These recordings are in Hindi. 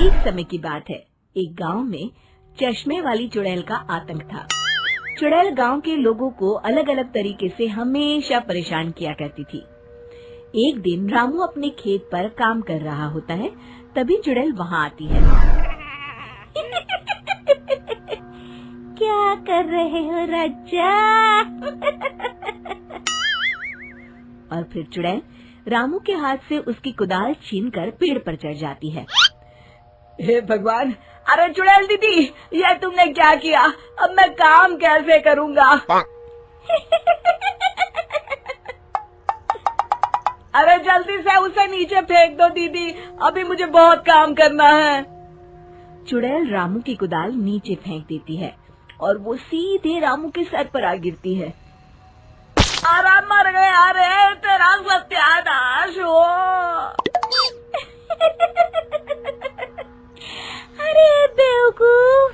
एक समय की बात है, एक गांव में चश्मे वाली चुड़ैल का आतंक था। चुड़ैल गांव के लोगों को अलग अलग तरीके से हमेशा परेशान किया करती थी। एक दिन रामू अपने खेत पर काम कर रहा होता है, तभी चुड़ैल वहाँ आती है। क्या कर रहे हो राजा? और फिर चुड़ैल रामू के हाथ से उसकी कुदाल छीनकर पेड़ पर चढ़ जाती है। हे भगवान, अरे चुड़ैल दीदी, ये तुमने क्या किया? अब मैं काम कैसे करूँगा? अरे जल्दी से उसे नीचे फेंक दो दीदी, अभी मुझे बहुत काम करना है। चुड़ैल रामू की कुदाल नीचे फेंक देती है और वो सीधे रामू के सर पर आ गिरती है। अरे मर गया रे, तेरा सत्यानाश हो। अरे बेवकूफ,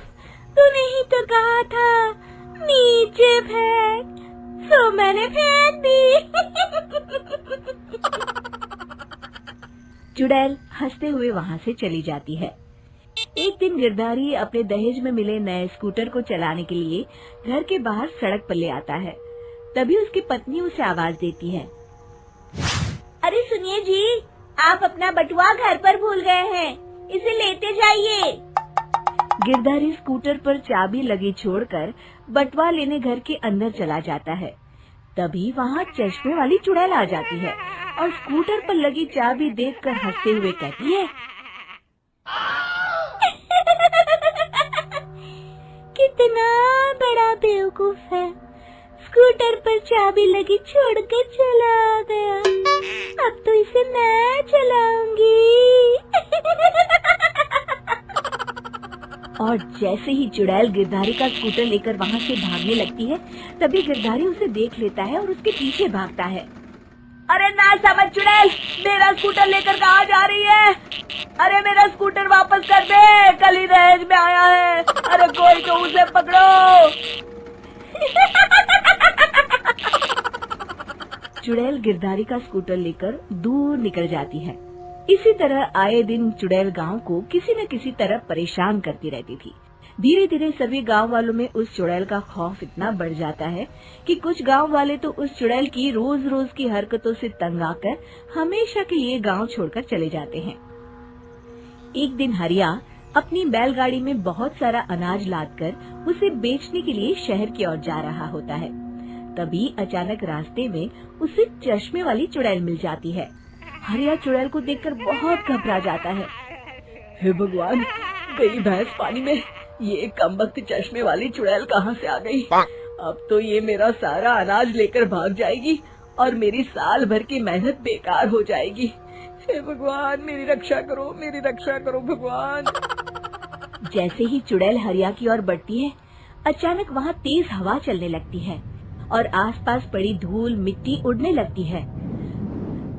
तूने ही तो कहा था नीचे फेंक, तो मैंने फेंक दी। चुड़ैल हंसते हुए वहाँ से चली जाती है। एक दिन गिरधारी अपने दहेज में मिले नए स्कूटर को चलाने के लिए घर के बाहर सड़क पर ले आता है। तभी उसकी पत्नी उसे आवाज देती है। अरे सुनिए जी, आप अपना बटुआ घर पर भूल गए हैं, इसे लेते जाइए। गिरधारी स्कूटर पर चाबी लगी छोड़कर बटुआ लेने घर के अंदर चला जाता है। तभी वहाँ चश्मे वाली चुड़ैल आ जाती है और स्कूटर पर लगी चाबी देखकर हंसते हुए कहती है, कितना बड़ा बेवकूफ है, स्कूटर पर चाबी लगी छोड़कर चला गया, अब तो इसे मैं चलाऊंगी। और जैसे ही चुड़ैल गिरधारी का स्कूटर लेकर वहाँ से भागने लगती है, तभी गिरधारी उसे देख लेता है और उसके पीछे भागता है। अरे ना समझ चुड़ैल, मेरा स्कूटर लेकर कहाँ जा रही है? अरे मेरा स्कूटर वापस कर दे, कल ही दहेज में आया है। अरे कोई तो उसे पकड़ो। चुड़ैल गिरधारी का स्कूटर लेकर दूर निकल जाती है। इसी तरह आए दिन चुड़ैल गांव को किसी न किसी तरह परेशान करती रहती थी। धीरे धीरे सभी गांव वालों में उस चुड़ैल का खौफ इतना बढ़ जाता है कि कुछ गांव वाले तो उस चुड़ैल की रोज रोज की हरकतों से तंग आकर हमेशा के लिए गांव छोड़कर चले जाते हैं। एक दिन हरिया अपनी बैलगाड़ी में बहुत सारा अनाज लादकर उसे बेचने के लिए शहर की ओर जा रहा होता है। तभी अचानक रास्ते में उसे चश्मे वाली चुड़ैल मिल जाती है। हरिया चुड़ैल को देखकर बहुत घबरा जाता है। हे भगवान, गई भैंस पानी में, ये कमबख्त चश्मे वाली चुड़ैल कहाँ से आ गई? अब तो ये मेरा सारा अनाज लेकर भाग जाएगी और मेरी साल भर की मेहनत बेकार हो जाएगी। हे भगवान, मेरी रक्षा करो भगवान। जैसे ही चुड़ैल हरिया की ओर बढ़ती है, अचानक वहाँ तेज हवा चलने लगती है और आसपास पड़ी धूल मिट्टी उड़ने लगती है।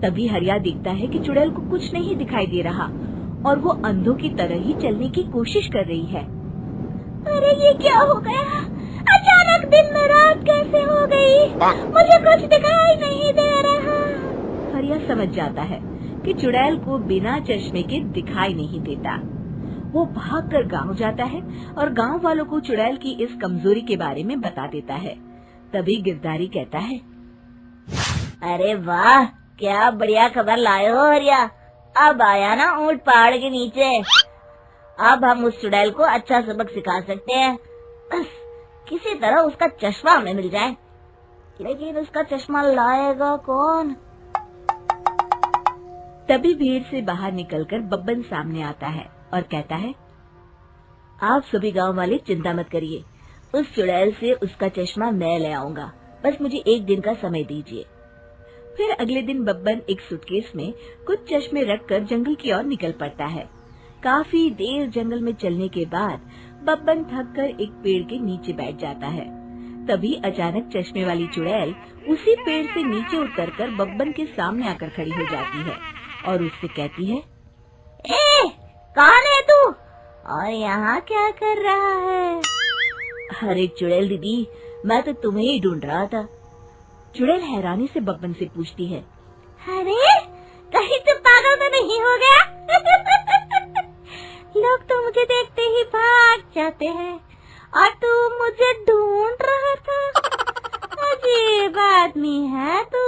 तभी हरिया देखता है कि चुड़ैल को कुछ नहीं दिखाई दे रहा और वो अंधों की तरह ही चलने की कोशिश कर रही है। अरे ये क्या हो गया? अचानक दिन में रात कैसे हो गई? मुझे कुछ दिखाई नहीं दे रहा। हरिया समझ जाता है कि चुड़ैल को बिना चश्मे के दिखाई नहीं देता। वो भागकर गांव जाता है और गांव वालों को चुड़ैल की इस कमजोरी के बारे में बता देता है। तभी गिरधारी कहता है, अरे वाह, क्या बढ़िया खबर लाए हो हरिया। अब आया ना ऊंट पहाड़ के नीचे। अब हम उस चुड़ैल को अच्छा सबक सिखा सकते हैं। बस किसी तरह उसका चश्मा हमें मिल जाए। लेकिन उसका चश्मा लाएगा कौन? तभी भीड़ से बाहर निकलकर बब्बन सामने आता है और कहता है, आप सभी गांव वाले चिंता मत करिए, उस चुड़ैल से उसका चश्मा मैं ले आऊंगा, बस मुझे एक दिन का समय दीजिए। फिर अगले दिन बब्बन एक सूटकेस में कुछ चश्मे रखकर जंगल की ओर निकल पड़ता है। काफी देर जंगल में चलने के बाद बब्बन थककर एक पेड़ के नीचे बैठ जाता है। तभी अचानक चश्मे वाली चुड़ैल उसी पेड़ से नीचे उतरकर बब्बन के सामने आकर खड़ी हो जाती है और उससे कहती है, ए, कौन है तू और यहाँ क्या कर रहा है? अरे चुड़ैल दीदी, मैं तो तुम्हें ही ढूंढ रहा था। चुड़ैल हैरानी से बब्बन से पूछती है, अरे कहीं तू पागल तो नहीं हो गया? लो जाते हैं और तू मुझे ढूंढ रहा था। अजीब आदमी है तू।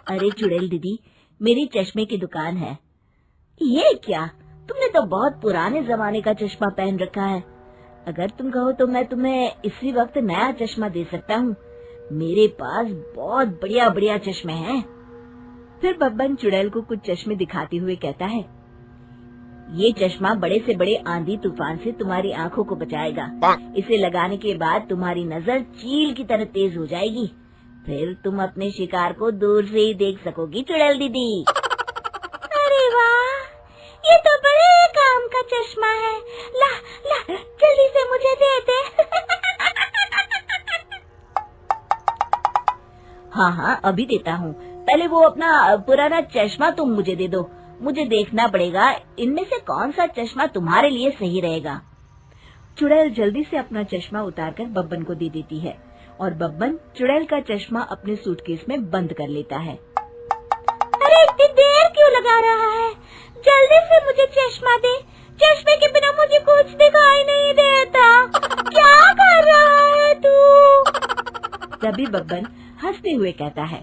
अरे चुड़ैल दीदी, मेरी चश्मे की दुकान है। ये क्या, तुमने तो बहुत पुराने जमाने का चश्मा पहन रखा है। अगर तुम कहो तो मैं तुम्हें इसी वक्त नया चश्मा दे सकता हूँ। मेरे पास बहुत बढ़िया बढ़िया चश्मे हैं। फिर बब्बन चुड़ैल को कुछ चश्मे दिखाते हुए कहता है, ये चश्मा बड़े से बड़े आंधी तूफान से तुम्हारी आंखों को बचाएगा। इसे लगाने के बाद तुम्हारी नजर चील की तरह तेज हो जाएगी। फिर तुम अपने शिकार को दूर से ही देख सकोगी चुड़ैल दीदी। अरे वाह, ये तो बड़े काम का चश्मा है। ला ला जल्दी से मुझे दे दे। हाँ, अभी देता हूँ। पहले वो अपना पुराना चश्मा तुम मुझे दे दो। मुझे देखना पड़ेगा इनमें से कौन सा चश्मा तुम्हारे लिए सही रहेगा। चुड़ैल जल्दी से अपना चश्मा उतारकर बब्बन को दे देती है और बब्बन चुड़ैल का चश्मा अपने सूटकेस में बंद कर लेता है। अरे इतनी देर क्यों लगा रहा है? जल्दी से मुझे चश्मा दे। चश्मे के बिना मुझे कुछ दिखाई नहीं देता। क्या कर रहा है तू? तभी बब्बन हंसते हुए कहता है,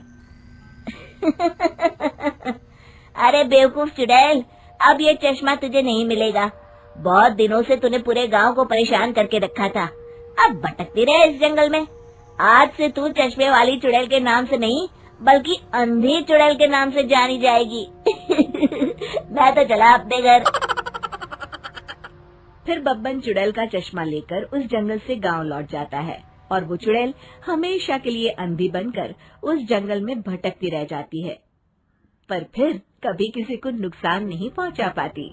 अरे बेवकूफ चुड़ैल, अब ये चश्मा तुझे नहीं मिलेगा। बहुत दिनों से तूने पूरे गांव को परेशान करके रखा था। अब भटकती रहे इस जंगल में। आज से तू चश्मे वाली चुड़ैल के नाम से नहीं बल्कि अंधी चुड़ैल के नाम से जानी जाएगी। मैं तो चला अपने घर। फिर बब्बन चुड़ैल का चश्मा लेकर उस जंगल से गांव लौट जाता है और वो चुड़ैल हमेशा के लिए अंधी बनकर उस जंगल में भटकती रह जाती है, पर फिर कभी किसी को नुकसान नहीं पहुंचा पाती।